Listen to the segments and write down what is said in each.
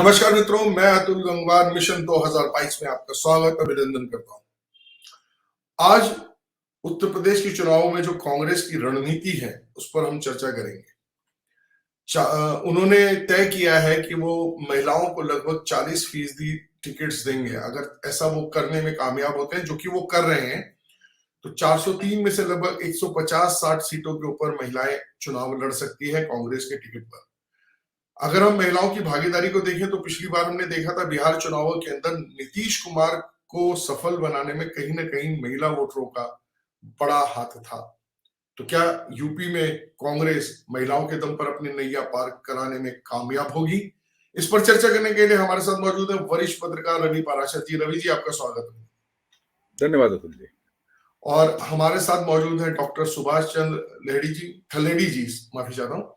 नमस्कार मित्रों, मैं अतुल गंगवार मिशन 2022 में आपका स्वागत अभिनंदन करता हूं। आज उत्तर प्रदेश के चुनावों में जो कांग्रेस की रणनीति है उस पर हम चर्चा करेंगे। उन्होंने तय किया है कि वो महिलाओं को लगभग 40% टिकट्स देंगे। अगर ऐसा वो करने में कामयाब होते हैं, जो कि वो कर रहे हैं, तो 403 में से लगभग 150-60 सीटों के ऊपर महिलाएं चुनाव लड़ सकती है कांग्रेस के टिकट पर। अगर हम महिलाओं की भागीदारी को देखें तो पिछली बार हमने देखा था बिहार चुनावों के अंदर नीतीश कुमार को सफल बनाने में कहीं ना कहीं महिला वोटरों का बड़ा हाथ था। तो क्या यूपी में कांग्रेस महिलाओं के दम पर अपनी नैया पार कराने में कामयाब होगी? इस पर चर्चा करने के लिए हमारे साथ मौजूद है वरिष्ठ पत्रकार रवि पाराशर जी। रवि जी, आपका स्वागत है। धन्यवाद अतुल जी। और हमारे साथ मौजूद है डॉक्टर सुभाष चंद्र थलेडी जी, माफी चाहता हूँ।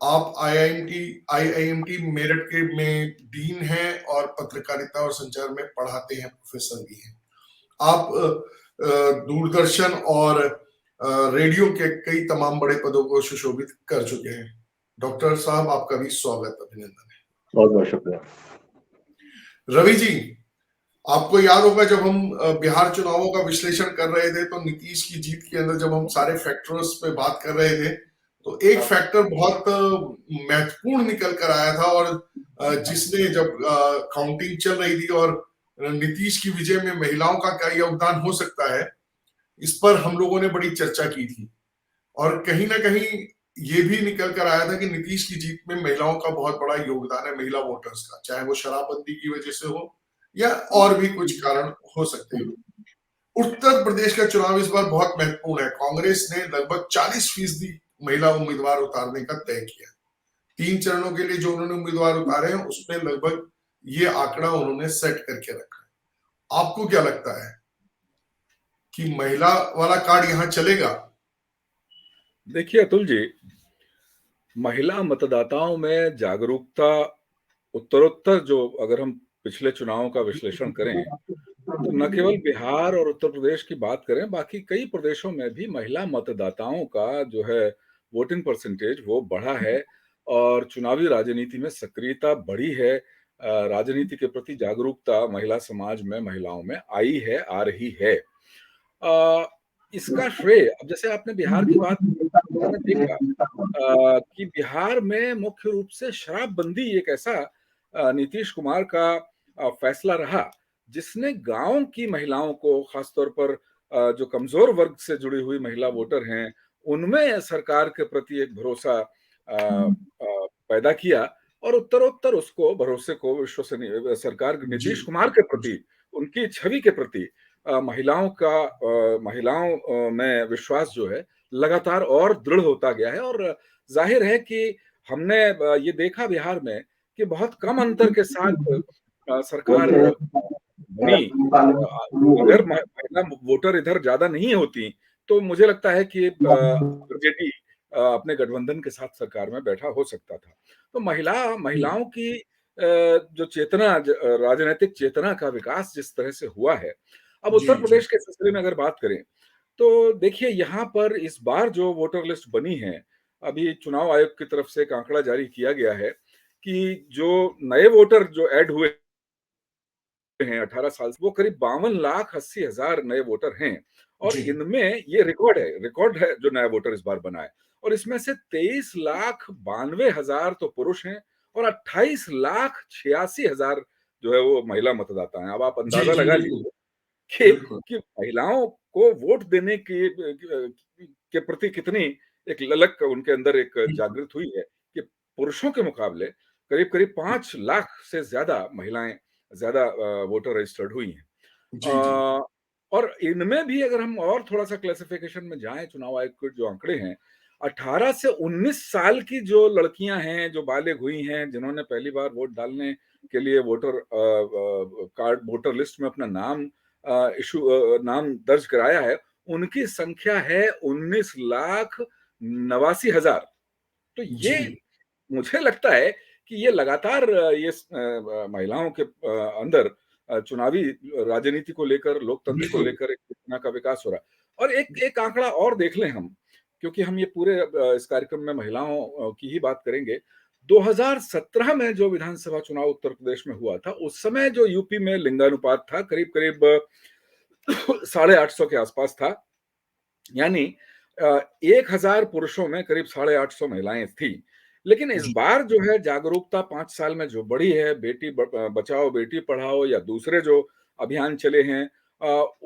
आप आईआईएमटी मेरठ के में डीन हैं और पत्रकारिता और संचार में पढ़ाते हैं, प्रोफेसर भी हैं। आप दूरदर्शन और रेडियो के कई तमाम बड़े पदों को सुशोभित कर चुके हैं। डॉक्टर साहब, आपका भी स्वागत, अभिनंदन है। बहुत बहुत शुक्रिया। रवि जी, आपको याद होगा जब हम बिहार चुनावों का विश्लेषण कर रहे थे तो नीतीश की जीत के अंदर जब हम सारे फैक्टर्स पे बात कर रहे थे तो एक फैक्टर बहुत महत्वपूर्ण निकल कर आया था, और जिसने जब काउंटिंग चल रही थी और नीतीश की विजय में महिलाओं का क्या योगदान हो सकता है, इस पर हम लोगों ने बड़ी चर्चा की थी। और कहीं ना कहीं ये भी निकल कर आया था कि नीतीश की जीत में महिलाओं का बहुत बड़ा योगदान है, महिला वोटर्स का, चाहे वो शराबबंदी की वजह से हो या और भी कुछ कारण हो सकते हैं। उत्तर प्रदेश का चुनाव इस बार बहुत महत्वपूर्ण है। कांग्रेस ने लगभग 40% महिला उम्मीदवार उतारने का तय किया। 3 चरणों के लिए जो उन्होंने उम्मीदवार उतारे हैं उसमें लगभग ये आंकड़ा उन्होंने सेट करके रखा है। आपको क्या लगता है कि महिला वाला कार्ड यहां चलेगा? देखिए अतुल जी, महिला मतदाताओं में जागरूकता उत्तरोत्तर, जो अगर हम पिछले चुनावों का विश्लेषण करें तो न केवल बिहार और उत्तर प्रदेश की बात करें, बाकी कई प्रदेशों में भी महिला मतदाताओं का जो है वोटिंग परसेंटेज वो बढ़ा है और चुनावी राजनीति में सक्रियता बढ़ी है। राजनीति के प्रति जागरूकता महिला समाज में, महिलाओं में आई है, आ रही है। अ, इसका श्रेय, अब जैसे आपने बिहार की बात, मैंने देखा कि बिहार में मुख्य रूप से शराबबंदी एक ऐसा नीतीश कुमार का फैसला रहा जिसने गांव की महिलाओं को, खासतौर पर जो कमजोर वर्ग से जुड़ी हुई महिला वोटर हैं, उनमें सरकार के प्रति एक भरोसा पैदा किया और उत्तरोत्तर उसको भरोसे को विश्वसनीय सरकार नीतीश कुमार के प्रति, उनकी छवि के प्रति महिलाओं में विश्वास जो है लगातार और दृढ़ होता गया है। और जाहिर है कि हमने ये देखा बिहार में कि बहुत कम अंतर के साथ सरकार बनी। अगर महिला वोटर इधर ज्यादा नहीं होती तो मुझे लगता है कि आरजेडी अपने गठबंधन के साथ सरकार में बैठा हो सकता था। तो महिलाओं की जो चेतना, राजनीतिक चेतना का विकास जिस तरह से हुआ है, अब उत्तर प्रदेश के सिलसिले में अगर बात करें तो देखिए यहाँ पर इस बार जो वोटर लिस्ट बनी है, अभी चुनाव आयोग की तरफ से एक आंकड़ा जारी किया गया है कि जो नए वोटर जो ऐड हुए हैं 18 साल से, वो करीब 52,80,000 नए वोटर हैं। और इनमें ये रिकॉर्ड है जो नया वोटर इस बार बना है। और इसमें से 23,92,000 तो पुरुष हैं और 28,86,000 जो है वो महिला मतदाता हैं। अब आप अंदाजा लगा लीजिए कि महिलाओं को वोट देने के प्रति कितनी एक ललक उनके अंदर एक जागृत हुई है कि पुरुषों के मुकाबले करीब करीब 5 लाख से ज्यादा महिलाएं, ज्यादा वोटर रजिस्टर्ड हुई हैं। और इनमें भी अगर हम और थोड़ा सा क्लासिफिकेशन में जाएं, चुनाव आयोग के जो आंकड़े हैं, 18 से 19 साल की जो लड़कियां हैं, जो बालिग हुई हैं, जिन्होंने पहली बार वोट डालने के लिए वोटर लिस्ट में अपना नाम दर्ज कराया है, उनकी संख्या है 19,89,000। तो ये मुझे लगता है कि ये लगातार ये महिलाओं के अंदर चुनावी राजनीति को लेकर, लोकतंत्र को लेकर एक चेतना का विकास हो रहा है। और एक आंकड़ा और देख लें हम, क्योंकि हम ये पूरे इस कार्यक्रम में महिलाओं की ही बात करेंगे, 2017 में जो विधानसभा चुनाव उत्तर प्रदेश में हुआ था, उस समय जो यूपी में लिंगानुपात था करीब करीब 850 के आसपास था। यानी 1000 पुरुषों में करीब 850 महिलाएं थी। लेकिन इस जी बार जो है जागरूकता 5 साल में जो बढ़ी है, बेटी बचाओ बेटी पढ़ाओ या दूसरे जो अभियान चले हैं,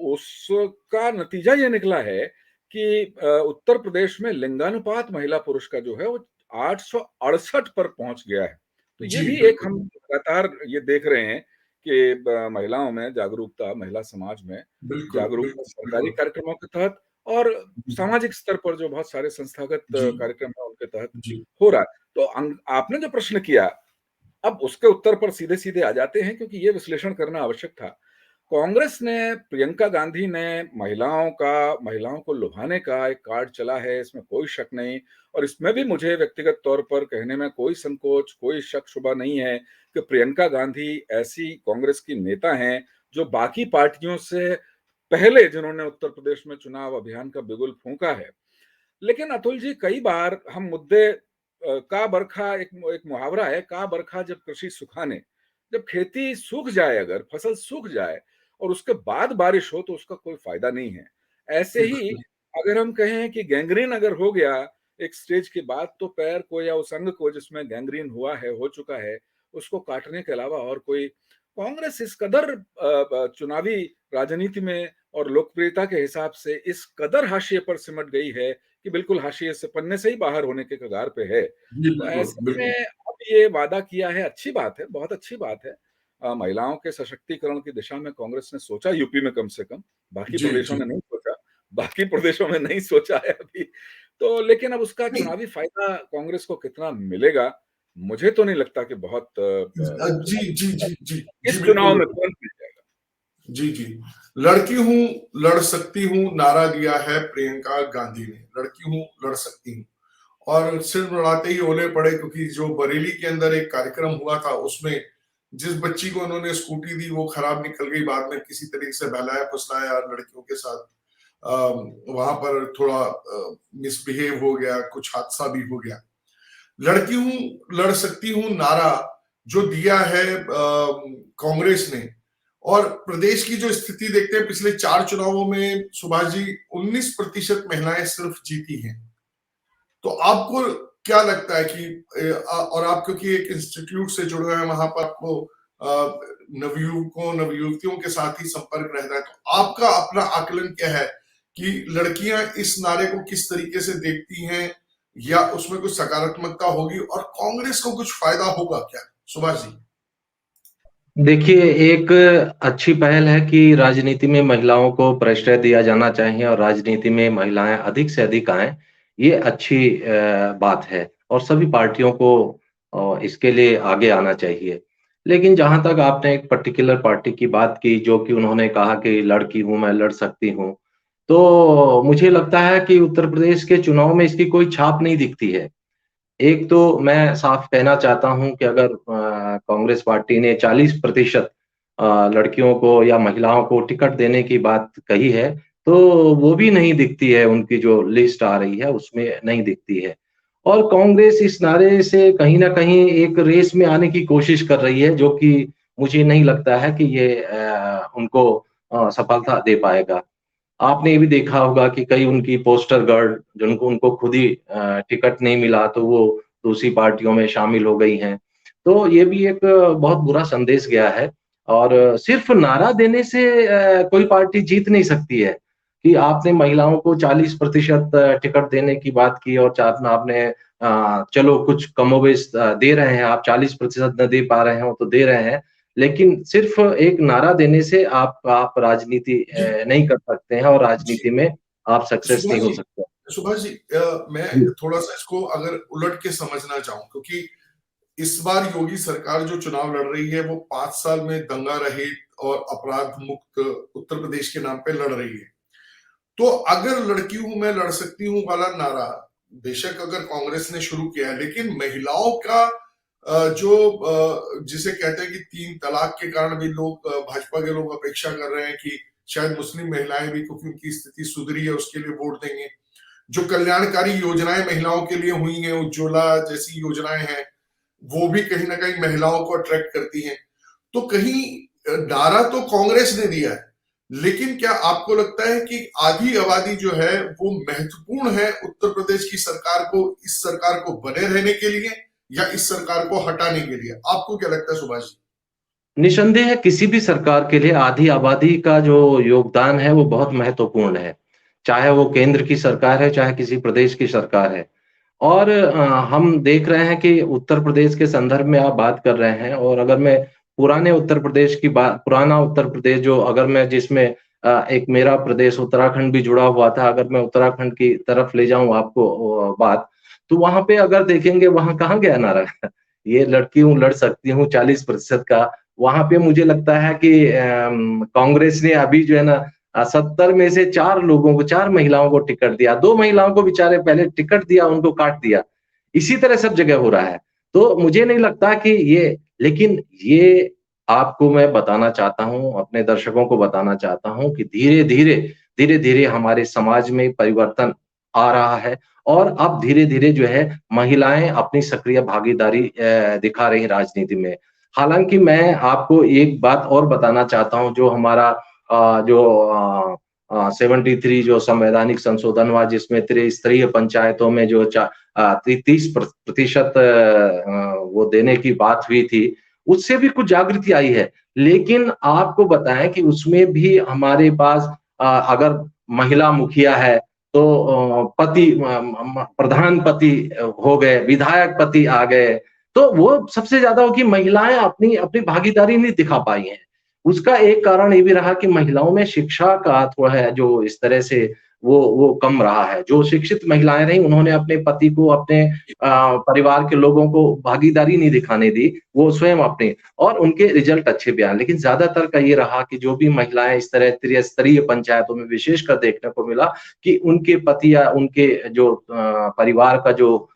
उसका नतीजा ये निकला है कि उत्तर प्रदेश में लिंगानुपात महिला पुरुष का जो है वो 868 पर पहुंच गया है। तो ये जी भी एक बिल्कुल हम लगातार ये देख रहे हैं कि महिलाओं में जागरूकता, महिला समाज में बिल्कुल जागरूकता बिल्कुल सरकारी बिल्कुल। कार्यक्रमों के तहत और सामाजिक स्तर पर जो बहुत सारे संस्थागत जी कार्यक्रम है उनके तहत जी हो रहा है। तो आपने जो प्रश्न किया, अब उसके उत्तर पर सीधे-सीधे आ जाते हैं क्योंकि ये विश्लेषण करना आवश्यक था। कांग्रेस ने, प्रियंका गांधी ने महिलाओं को लुभाने का एक कार्ड चला है, इसमें कोई शक नहीं। और इसमें भी मुझे व्यक्तिगत तौर पर कहने में कोई संकोच, कोई शक-शुबा नहीं है कि प्रियंका गांधी ऐसी कांग्रेस की नेता हैं, जो बाकी पार्टियों से पहले जिन्होंने उत्तर प्रदेश में चुनाव अभियान का बिगुल फूंका है। लेकिन अतुल जी, कई बार हम मुद्दे का बरखा एक मुहावरा है, का बरखा जब कृषि सुखाने, जब खेती सूख जाए, अगर फसल सूख जाए और उसके बाद बारिश हो तो उसका कोई फायदा नहीं है। ऐसे ही बिल्कुल अगर हम कहें कि गैंग्रीन अगर हो गया एक स्टेज के बाद, तो पैर को या उस अंग को जिसमें गैंग्रीन हुआ है, हो चुका है, उसको काटने के अलावा और कोई, कांग्रेस इस कदर चुनावी राजनीति में और लोकप्रियता के हिसाब से इस कदर हाशिए पर सिमट गई है कि बिल्कुल हाशिए से, पन्ने से ही बाहर होने के कगार पे है। जी तो बिल्कुल ऐसे में बिल्कुल। अब ये वादा किया है, अच्छी बात है, बहुत अच्छी बात है। महिलाओं के सशक्तिकरण की दिशा में कांग्रेस ने सोचा, यूपी में कम से कम, बाकी जी प्रदेशों जी में नहीं सोचा, बाकी प्रदेशों में नहीं सोचा है अभी। तो लेकिन अब उसका नहीं चुनावी फायदा कांग्रेस को कितना मिलेगा, मुझे तो नहीं लगता कि बहुत जी जी जी जी जी इस चुनाव बिल्कुल। में तुरंत मिल जाएगा। जी जी। लड़की हूं, लड़ सकती हूं नारा दिया है प्रियंका गांधी ने। लड़की हूं, लड़ सकती हूं। और सिर लड़ाते ही ओले पड़े, क्योंकि जो बरेली के अंदर एक कार्यक्रम हुआ था उसमें जिस बच्ची को उन्होंने स्कूटी दी वो खराब निकल गई, बाद में किसी तरीके से बहलाया फुसलाया लड़कियों के साथ। वहां पर थोड़ा मिसबिहेव हो गया, कुछ हादसा भी हो गया। लड़की हूं, लड़ सकती हूं नारा जो दिया है कांग्रेस ने, और प्रदेश की जो स्थिति देखते हैं, पिछले 4 चुनावों में सुभाष जी 19% महिलाएं सिर्फ जीती हैं। तो आपको क्या लगता है कि और आप क्योंकि एक इंस्टीट्यूट से जुड़े हुए हैं, वहां पर आपको नवयुवकों नवयुवतियों के साथ ही संपर्क रहता है, तो आपका अपना आकलन क्या है कि लड़कियां इस नारे को किस तरीके से देखती हैं, या उसमें कुछ सकारात्मकता होगी और कांग्रेस को कुछ फायदा होगा क्या, सुभाष जी? देखिए, एक अच्छी पहल है कि राजनीति में महिलाओं को प्रश्रय दिया जाना चाहिए और राजनीति में महिलाएँ अधिक से अधिक आएँ, ये अच्छी बात है और सभी पार्टियों को इसके लिए आगे आना चाहिए। लेकिन जहाँ तक आपने एक पर्टिकुलर पार्टी की बात की, जो कि उन्होंने कहा कि लड़की हूँ, मैं लड़ सकती हूँ, तो मुझे लगता है कि उत्तर प्रदेश के चुनाव में इसकी कोई छाप नहीं दिखती है। एक तो मैं साफ कहना चाहता हूँ कि अगर कांग्रेस पार्टी ने 40% लड़कियों को या महिलाओं को टिकट देने की बात कही है, तो वो भी नहीं दिखती है, उनकी जो लिस्ट आ रही है, उसमें नहीं दिखती है। और कांग्रेस इस नारे से कहीं न कहीं एक रेस में आने की कोशिश कर रही है, जो कि मुझे नहीं लगता है कि ये उनको सफलता दे पाएगा। आपने ये भी देखा होगा कि कई उनकी पोस्टर गर्ल जिनको उनको खुद ही टिकट नहीं मिला तो वो दूसरी पार्टियों में शामिल हो गई हैं। तो ये भी एक बहुत बुरा संदेश गया है और सिर्फ नारा देने से कोई पार्टी जीत नहीं सकती है, कि आपने महिलाओं को 40% टिकट देने की बात की और आपने चलो कुछ कमोबेश दे रहे हैं, आप 40% न दे पा रहे हो तो दे रहे हैं। लेकिन सिर्फ़ एक नारा देने से आप राजनीति जी नहीं कर सकते हैं और जी। राजनीति में आप सक्सेस सुभाष नहीं हो जी, सकते। सुभाष जी, मैं जी। थोड़ा सा इसको अगर उलट के समझना चाहूं, क्योंकि इस बार योगी सरकार जो चुनाव लड़ रही है वो 5 साल में दंगा रहित और अपराध मुक्त उत्तर प्रदेश के नाम पे लड़ रही है। तो अगर लड़की हूं मैं लड़ सकती हूं वाला नारा बेशक अगर कांग्रेस ने शुरू किया है, लेकिन महिलाओं का जो जिसे कहते हैं कि 3 तलाक के कारण भी लोग भाजपा के लोग अपेक्षा कर रहे हैं कि शायद मुस्लिम महिलाएं भी, क्योंकि उनकी स्थिति सुधरी है, उसके लिए वोट देंगे। जो कल्याणकारी योजनाएं महिलाओं के लिए हुई हैं, उज्ज्वला जैसी योजनाएं हैं, वो भी कहीं ना कहीं महिलाओं को अट्रैक्ट करती हैं। तो कहीं नारा तो कांग्रेस ने दिया है, लेकिन क्या आपको लगता है कि आधी आबादी जो है वो महत्वपूर्ण है उत्तर प्रदेश की सरकार को, इस सरकार को बने रहने के लिए या इस सरकार को हटाने के लिए? आपको क्या लगता है सुभाष जी? निसंदेह किसी भी सरकार के लिए आधी आबादी का जो योगदान है वो बहुत महत्वपूर्ण है। चाहे वो केंद्र की सरकार है, चाहे किसी प्रदेश की सरकार है। और हम देख रहे हैं कि उत्तर प्रदेश के संदर्भ में आप बात कर रहे हैं और अगर मैं पुराना उत्तर प्रदेश जो अगर मैं जिसमें एक मेरा प्रदेश उत्तराखंड भी जुड़ा हुआ था, अगर मैं उत्तराखंड की तरफ ले जाऊँ आपको बात, तो वहाँ पे अगर देखेंगे वहाँ कहाँ गया नारा? ये लड़की हूँ, लड़ सकती हूँ 40% का, वहाँ पे मुझे लगता है कि कांग्रेस ने अभी जो है ना 70 में से 4 लोगों को 4 महिलाओं को टिकट दिया। 2 महिलाओं को बेचारे पहले टिकट दिया, उनको काट दिया। इसी तरह सब जगह हो रहा है। तो मुझे नहीं लगता कि लेकिन ये आपको मैं बताना चाहता हूँ, अपने दर्शकों को बताना चाहता हूँ कि धीरे-धीरे हमारे समाज में परिवर्तन आ रहा है और अब धीरे-धीरे जो है महिलाएँ अपनी सक्रिय भागीदारी दिखा रही हैं राजनीति में। हालाँकि मैं आपको एक बात और बताना चाहता हूँ जो हमारा 73 जो संवैधानिक संशोधन हुआ जिसमें त्रिस्तरीय पंचायतों में जो 30% वो देने की बात हुई थी, उससे भी कुछ जागृति आई है। लेकिन आपको बताएँ कि उसमें भी हमारे पास अगर महिला मुखिया है तो पति म म प्रधान पति हो गए, विधायक पति आ गए, तो वो सबसे ज़्यादा हो कि महिलाएँ अपनी अपनी भागीदारी नहीं दिखा पाई हैं। उसका एक कारण ये भी रहा कि महिलाओं में शिक्षा का थोड़ा है जो इस तरह से वो कम रहा है। जो शिक्षित महिलाएँ रहीं उन्होंने अपने पति को, अपने परिवार के लोगों को भागीदारी नहीं दिखाने दी, वो स्वयं अपने और उनके रिज़ल्ट अच्छे भी आए। लेकिन ज़्यादातर का ये रहा कि जो भी महिलाएँ इस तरह त्रिस्तरीय पंचायतों में विशेषकर देखने को मिला कि उनके पति या उनके जो परिवार का जो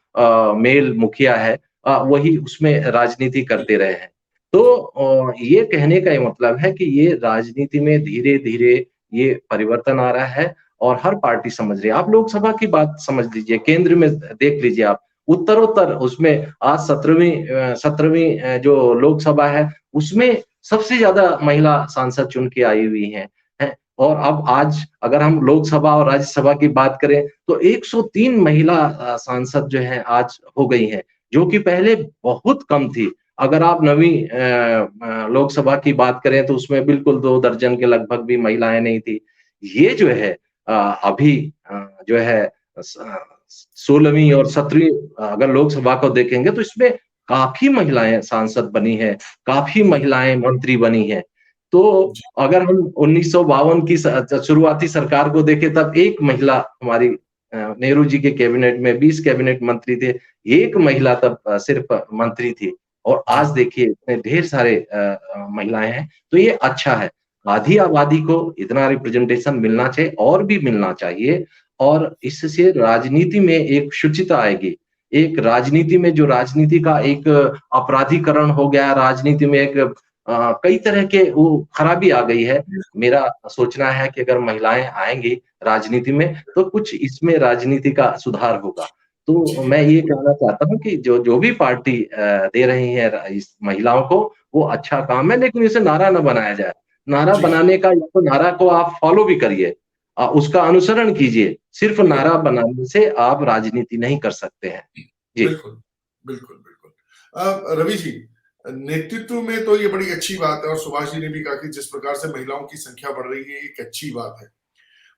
मेल मुखिया है वही उसमें राजनीति करते रहे हैं। तो ये कहने का ये मतलब है कि ये राजनीति में धीरे-धीरे ये परिवर्तन आ रहा है और हर पार्टी समझ रही है। आप लोकसभा की बात समझ लीजिए, केंद्र में देख लीजिए आप, उत्तरोत्तर उसमें आज 17वीं जो लोकसभा है, उसमें सबसे ज़्यादा महिला सांसद चुन के आई हुई हैं। और अब आज अगर हम लोकसभा और राज्यसभा की बात करें, तो 103 महिला सांसद जो हैं आज हो गई हैं, जो कि पहले बहुत कम थी। अगर आप नवीं लोकसभा की बात करें तो उसमें बिल्कुल 2 दर्जन के लगभग भी महिलाएँ नहीं थी। ये जो है अभी जो है स 16वीं और 17वीं अगर लोकसभा को देखेंगे तो इसमें काफ़ी महिलाएँ सांसद बनी हैं, काफ़ी महिलाएँ मंत्री बनी हैं। तो जी। अगर हम 1952 की शुरुआती सरकार को देखें तब एक महिला हमारी नेहरू जी के कैबिनेट में 20 कैबिनेट मंत्री थे, एक महिला तब सिर्फ मंत्री थी। और जी। आज देखिए इतने ढेर सारे महिलाएँ हैं, तो ये अच्छा है। आधी आबादी को इतना रिप्रेजेंटेशन मिलना चाहिए और भी मिलना चाहिए और इससे राजनीति में एक शुचिता आएगी। एक राजनीति में जो राजनीति का एक अपराधीकरण हो गया, राजनीति में एक कई तरह के वो खराबी आ गई है। मेरा सोचना है कि अगर महिलाएँ आएँगी राजनीति में, तो कुछ इसमें राजनीति का सुधार होगा। तो जी। मैं ये कहना चाहता हूँ कि जो भी पार्टी दे रही है इस महिलाओं को, वो अच्छा काम है लेकिन इसे नारा ना बनाया जाए। नारा जी। बनाने का या तो नारा को आप फॉलो भी करिए उसका अनुसरण कीजिए। सिर्फ नारा बनाने से आप राजनीति नहीं कर सकते हैं। जी। बिल्कुल, बिल्कुल, बिल्कुल। रवि जी, नेतृत्व में तो ये बड़ी अच्छी बात है और सुभाष जी ने भी कहा कि जिस प्रकार से महिलाओं की संख्या बढ़ रही है, एक अच्छी बात है।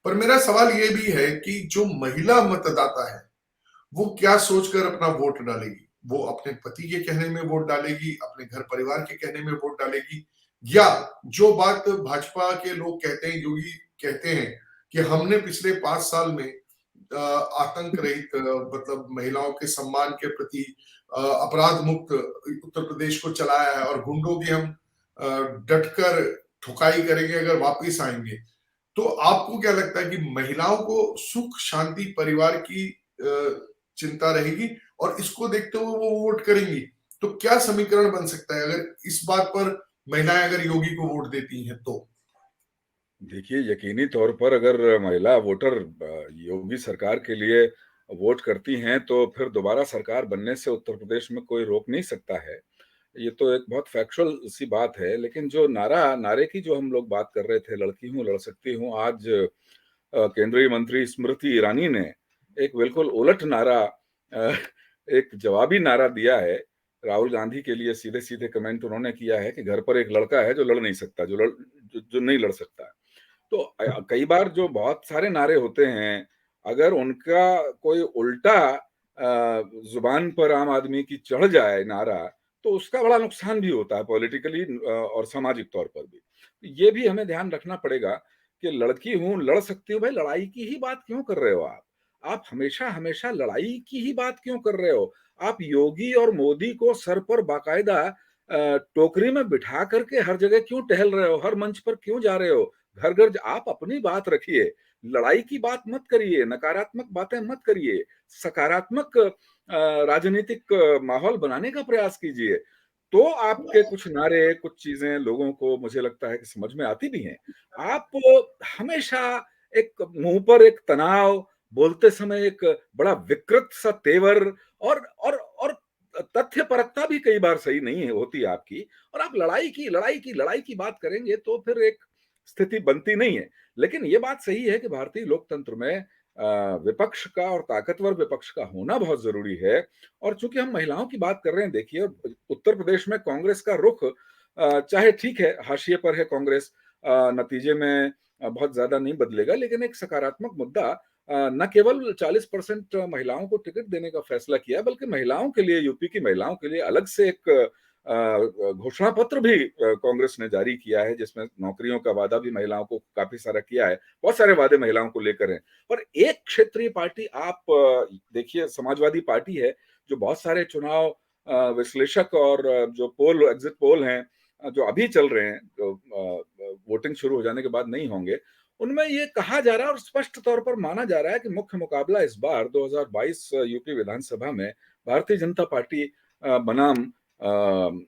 पर मेरा सवाल ये भी है कि जो महिला मतदाता है, वो क्या सोचकर अपना वोट डालेगी? वो अपने पति के कहने में वोट डालेगी, अपने घर परिवार के कहने में वोट डालेगी, या जो बात भाजपा के लोग कहते हैं, योगी कहते हैं कि हमने पिछले 5 साल में आतंक रहित, मतलब महिलाओं के सम्मान के प्रति अपराध मुक्त उत्तर प्रदेश को चलाया है और गुंडों की हम डटकर ठुकाई करेंगे अगर वापिस आएंगे। तो आपको क्या लगता है कि महिलाओं को सुख शांति परिवार की चिंता रहेगी और इसको देखते हुए वो वोट करेंगी? तो क्या समीकरण बन सकता है अगर इस बात पर महिलाएं अगर योगी को वोट देती हैं तो? देखिए, यकीनी तौर पर अगर महिला वोटर योगी सरकार के लिए वोट करती हैं तो फिर दोबारा सरकार बनने से उत्तर प्रदेश में कोई रोक नहीं सकता है। ये तो एक बहुत फैक्चुअल सी बात है, लेकिन जो नारे की जो हम लोग बात कर रहे थे, लड़की हूँ लड़ सकती हूँ, आज केंद्रीय मंत्री स्मृति ईरानी ने एक बिल्कुल उलट नारा, एक जवाबी नारा दिया है राहुल गांधी के लिए। सीधे-सीधे कमेंट उन्होंने किया है कि घर पर एक लड़का है जो लड़ नहीं सकता, जो नहीं लड़ सकता। तो कई बार जो बहुत सारे नारे होते हैं, अगर उनका कोई उल्टा जुबान पर आम आदमी की चढ़ जाए नारा, तो उसका बड़ा नुकसान भी होता है पॉलिटिकली और सामाजिक तौर पर भी। ये भी हमें ध्यान रखना पड़ेगा कि लड़की हूं लड़ सकती हूँ, भाई लड़ाई की ही बात क्यों कर रहे हो आप हमेशा हमेशा लड़ाई की ही बात क्यों कर रहे हो? आप योगी और मोदी को सर पर बाकायदा टोकरी में बिठा करके हर जगह क्यों टहल रहे हो? हर मंच पर क्यों जा रहे हो? घर घर आप अपनी बात रखिए, लड़ाई की बात मत करिए, नकारात्मक बातें मत करिए, सकारात्मक राजनीतिक माहौल बनाने का प्रयास कीजिए। तो आपके कुछ नारे, कुछ चीजें लोगों को मुझे लगता है कि समझ में आती भी हैं। आप हमेशा एक मुंह पर एक तनाव, बोलते समय एक बड़ा विकृत सा तेवर और तथ्य परकता भी कई बार सही नहीं है होती आपकी, और आप लड़ाई की बात करेंगे तो फिर एक स्थिति बनती नहीं है। लेकिन ये बात सही है कि भारतीय लोकतंत्र में विपक्ष का और ताकतवर विपक्ष का होना बहुत जरूरी है। और चूंकि हम महिलाओं की बात कर रहे हैं, देखिए उत्तर प्रदेश में कांग्रेस का रुख चाहे ठीक है हाशिए पर है कांग्रेस, नतीजे में बहुत ज्यादा नहीं बदलेगा, लेकिन एक सकारात्मक मुद्दा न केवल 40% महिलाओं को टिकट देने का फैसला किया, बल्कि महिलाओं के लिए, यूपी की महिलाओं के लिए अलग से एक घोषणा पत्र भी कांग्रेस ने जारी किया है, जिसमें नौकरियों का वादा भी महिलाओं को काफी सारा किया है। बहुत सारे वादे महिलाओं को लेकर हैं। और एक क्षेत्रीय पार्टी आप देखिए, समाजवादी पार्टी है, जो बहुत सारे चुनाव विश्लेषक और जो एग्जिट पोल हैं जो अभी चल रहे हैं, जो वोटिंग शुरू हो जाने के बाद नहीं होंगे, उनमें ये कहा जा रहा है और स्पष्ट तौर पर माना जा रहा है कि मुख्य मुकाबला इस बार 2022 यूपी विधानसभा में भारतीय जनता पार्टी बनाम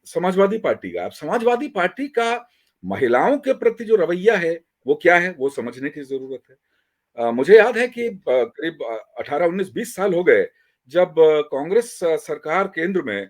समाजवादी पार्टी का। अब समाजवादी पार्टी का महिलाओं के प्रति जो रवैया है वो क्या है, वो समझने की जरूरत है। मुझे याद है कि करीब 18, 19, 20 साल हो गए जब कांग्रेस सरकार केंद्र में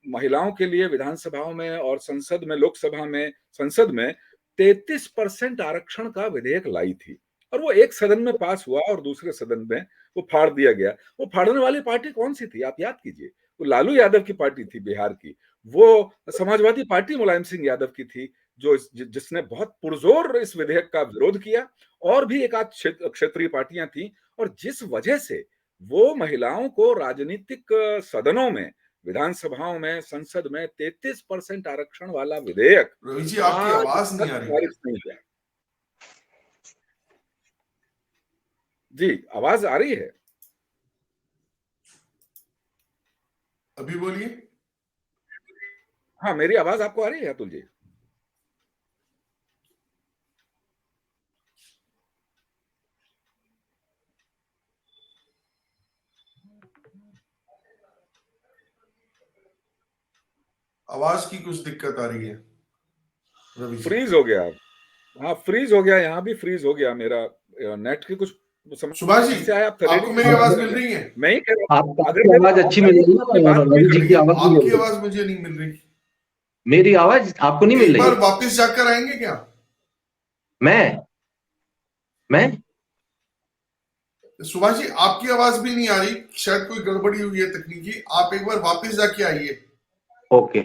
महिलाओं के लिए विधानसभाओं में और संसद में, लोकसभा में, संसद में 33% आरक्षण का विधेयक लाई थी। और वो एक सदन में पास हुआ और दूसरे सदन में वो फाड़ दिया गया। वो फाड़ने वाली पार्टी कौन सी थी आप याद कीजिए? वो लालू यादव की पार्टी थी बिहार की। वो समाजवादी पार्टी मुलायम सिंह यादव की थी, जिसने बहुत पुरजोर इस विधेयक का विरोध किया। और भी एक आध क्षेत्रीय पार्टियां थी, और जिस वजह से वो महिलाओं को राजनीतिक सदनों में, विधानसभाओं में, संसद में 33% आरक्षण वाला विधेयक रवि जी आपकी आज आवाज नहीं तक आ रही। पारित नहीं किया। जी, आवाज आ रही है? अभी बोलिए। हाँ, मेरी आवाज आपको आ रही है अतुल जी? आवाज की कुछ दिक्कत आ रही है रवि जी। फ्रीज हो गया। हाँ, फ्रीज हो गया, यहाँ भी फ्रीज हो गया मेरा। नेट की कुछ सुभाष जी, समस्या है। आप आपको रेडी मेरी आवाज मिल रही है? मैं ही कह रहा हूँ, अगर आपकी मेरी आवाज आवाज अच्छी आ मिल रही है रही तो अपनी है बात और पूरी रवि जी की करिए। आवाज नहीं मिल आपकी रही। आवाज मुझे नहीं मिल रही। मेरी आवाज आपको नहीं मिल एक रही बार है? वापस जाकर आएंगे क्या? मैं सुभाष जी, आपकी आवाज भी नहीं आ रही, शायद कोई गड़बड़ी हुई है तकनीकी। आप एक बार वापस जाके आइए। ओके।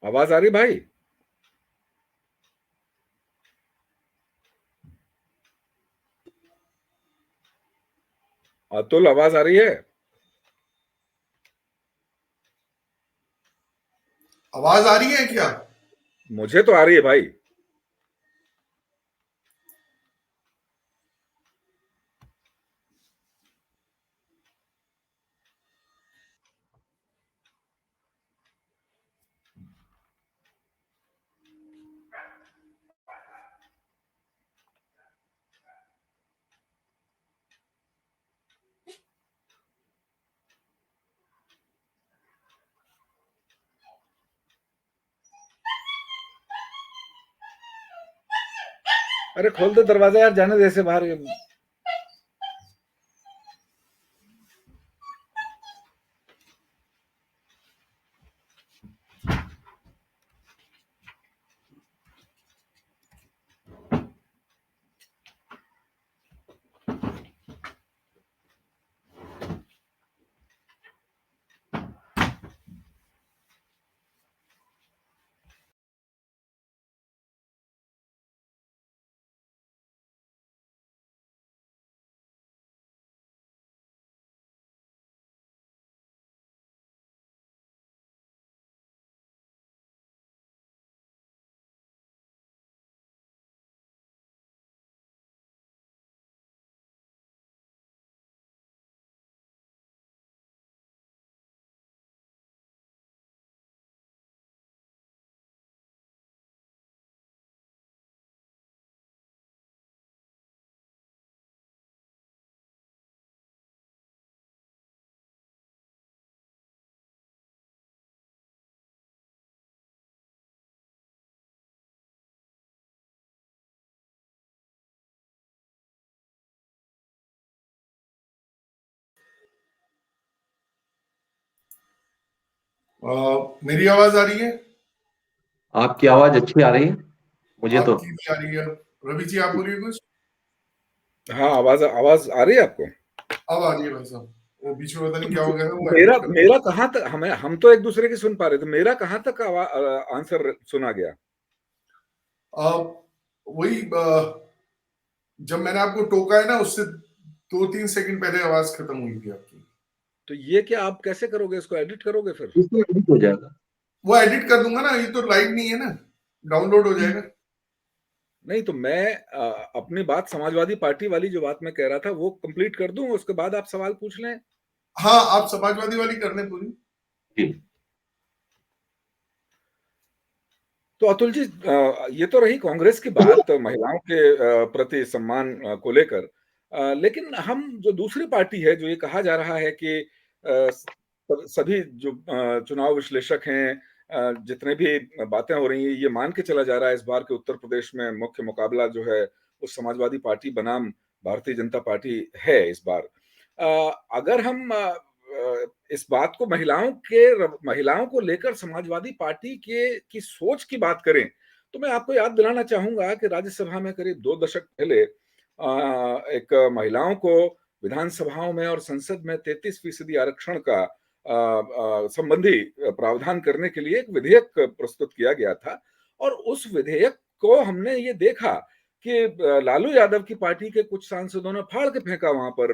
आवाज आ रही भाई? अतुल, आवाज आ रही है? आवाज आ रही है क्या? मुझे तो आ रही है भाई। अरे खोल दे दरवाजा यार, जाने दे ऐसे बाहर। मेरी आवाज आ रही है? आपकी आवाज अच्छी आ रही है मुझे तो। आपकी भी आ रही है। रवि जी, आप बोलिए कुछ। हाँ, आवाज आवाज आ रही है आपको? अब आ रही है भाई साहब। वो बीच में पता नहीं क्या हो गया था, वो मेरा एडिट कर दिया। मेरा कहाँ तक, हम तो एक दूसरे की सुन पा रहे थे, मेरा कहाँ तक आंसर सुना गया? वही जब मैंने आपको टोका है ना, उससे 2-3 सेकंड पहले आवाज खत्म हुई थी आपकी। तो ये क्या आप कैसे करोगे, इसको एडिट करोगे फिर? इसमें एडिट हो जाएगा। वो एडिट कर दूंगा ना, ये तो लाइव नहीं है ना, डाउनलोड हो जाएगा। नहीं तो मैं अपनी बात, समाजवादी पार्टी वाली जो बात मैं कह रहा था वो कंप्लीट कर दूं, उसके बाद आप सवाल पूछ लें। हाँ, आप समाजवादी वाली कर लें पूरी। जी। तो अतुल जी, ये तो रही कांग्रेस की बात महिलाओं के प्रति सम्मान को लेकर। लेकिन हम जो दूसरी पार्टी है, जो ये कहा जा रहा है कि सभी जो चुनाव विश्लेषक हैं, जितने भी बातें हो रही हैं, ये मान के चला जा रहा है इस बार के उत्तर प्रदेश में मुख्य मुकाबला जो है वो समाजवादी पार्टी बनाम भारतीय जनता पार्टी है इस बार। अगर हम इस बात को महिलाओं को लेकर समाजवादी पार्टी के की सोच की बात करें, तो मैं आपको याद दिलाना चाहूंगा कि राज्यसभा में करीब 2 दशक पहले एक महिलाओं को विधानसभाओं में और संसद में 33% आरक्षण का संबंधी प्रावधान करने के लिए एक विधेयक प्रस्तुत किया गया था। और उस विधेयक को हमने ये देखा कि लालू यादव की पार्टी के कुछ सांसदों ने फाड़ के फेंका वहां पर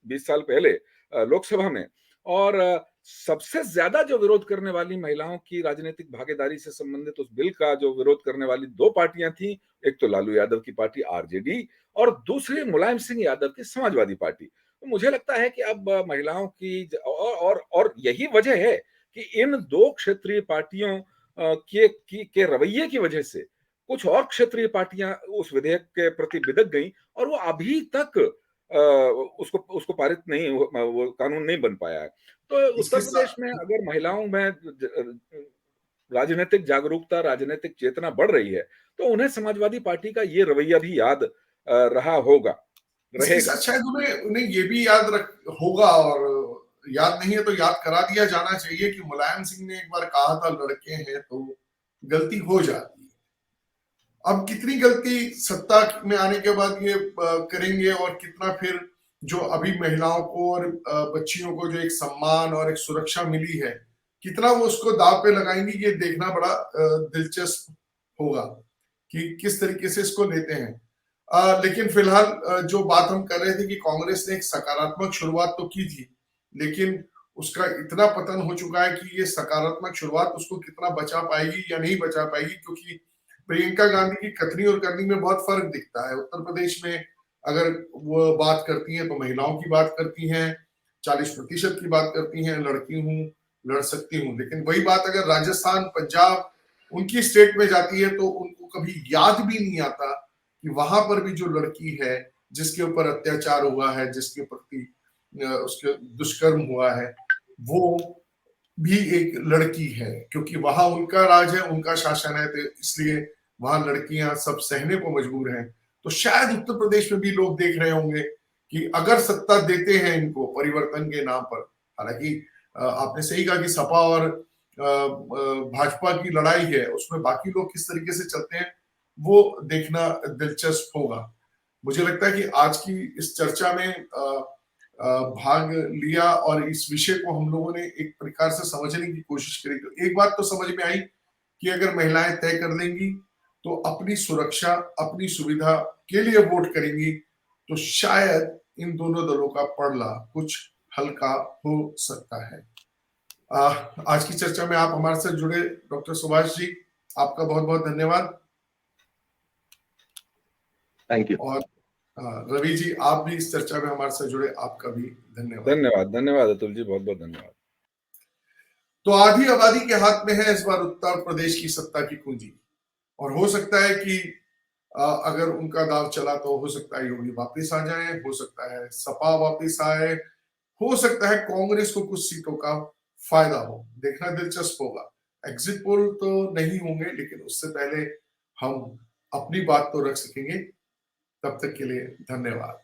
20 साल पहले लोकसभा में। और सबसे ज्यादा जो विरोध करने वाली महिलाओं की राजनीतिक भागीदारी से संबंधित उस बिल का जो विरोध करने वाली दो पार्टियां थी, एक तो लालू यादव की पार्टी आरजेडी और दूसरी मुलायम सिंह यादव की समाजवादी पार्टी। तो मुझे लगता है कि अब महिलाओं की और यही वजह है कि इन दो क्षेत्रीय पार्टियों के रवैये की वजह से कुछ और क्षेत्रीय पार्टियां उस विधेयक के प्रति बिदक गई और वो अभी तक उसको उसको पारित नहीं, वो कानून नहीं बन पाया है। तो उत्तर इसके प्रदेश साथ में अगर महिलाओं में राजनीतिक जागरूकता, राजनीतिक चेतना बढ़ रही है, तो उन्हें समाजवादी पार्टी का ये रवैया भी याद रहा होगा, इसके रहेगा। साथ शायद उन्हें उन्हें ये भी याद रख होगा, और याद नहीं है तो याद करा दिया जाना चाहिए कि मुलायम सिंह ने एक बार कहा था लड़के हैं तो गलती हो जाती है। अब कितनी गलती सत्ता में आने के बाद ये करेंगे, और कितना फिर जो अभी महिलाओं को और बच्चियों को जो एक सम्मान और एक सुरक्षा मिली है, कितना वो उसको दाव पे लगाएंगी, ये देखना बड़ा दिलचस्प होगा कि किस तरीके से इसको लेते हैं। लेकिन फिलहाल जो बात हम कर रहे थे कि कांग्रेस ने एक सकारात्मक शुरुआत तो की थी, लेकिन उसका इतना पतन हो चुका है कि ये सकारात्मक शुरुआत उसको कितना बचा पाएगी या नहीं बचा पाएगी, क्योंकि प्रियंका गांधी की कथनी और करनी में बहुत फर्क दिखता है। उत्तर प्रदेश में अगर वो बात करती हैं तो महिलाओं की बात करती हैं, 40% की बात करती हैं, लड़की हूँ, लड़ सकती हूँ, लेकिन वही बात अगर राजस्थान, पंजाब, उनकी स्टेट में जाती है तो उनको कभी याद भी नहीं आता कि वहां पर भी जो लड़की है, जिसके ऊपर अत्याचार हुआ है, जिसके प्रति उसके दुष्कर्म हुआ है, वो भी एक लड़की है, क्योंकि वहां उनका राज है, उनका शासन है, तो इसलिए वहां लड़कियां सब सहने को मजबूर हैं। तो शायद उत्तर प्रदेश में भी लोग देख रहे होंगे कि अगर सत्ता देते हैं इनको परिवर्तन के नाम पर, हालांकि आपने सही कहा कि सपा और भाजपा की लड़ाई है, उसमें बाकी लोग किस तरीके से चलते हैं वो देखना दिलचस्प होगा। मुझे लगता है कि आज की इस चर्चा में भाग लिया और इस विषय को हम लोगों ने एक प्रकार से समझने की कोशिश करी, तो एक बात तो समझ में आई कि अगर महिलाएं तय कर लेंगी तो अपनी सुरक्षा, अपनी सुविधा के लिए वोट करेंगी, तो शायद इन दोनों दलों का पड़ला कुछ हल्का हो सकता है। आज की चर्चा में आप हमारे साथ जुड़े डॉक्टर सुभाष जी, आपका बहुत बहुत धन्यवाद। Thank you. और रवि जी, आप भी इस चर्चा में हमारे साथ जुड़े, आपका भी धन्यवाद। धन्यवाद, धन्यवाद अतुल जी, बहुत बहुत धन्यवाद। तो आधी आबादी के हाथ में है इस बार उत्तर प्रदेश की सत्ता की कुंजी, और हो सकता है कि अगर उनका दाव चला तो हो सकता है योगी वापस आ जाए, हो सकता है सपा वापस आए, हो सकता है कांग्रेस को कुछ सीटों का फायदा हो। देखना दिलचस्प होगा। एग्जिट पोल तो नहीं होंगे, लेकिन उससे पहले हम अपनी बात तो रख सकेंगे। तब तक के लिए धन्यवाद।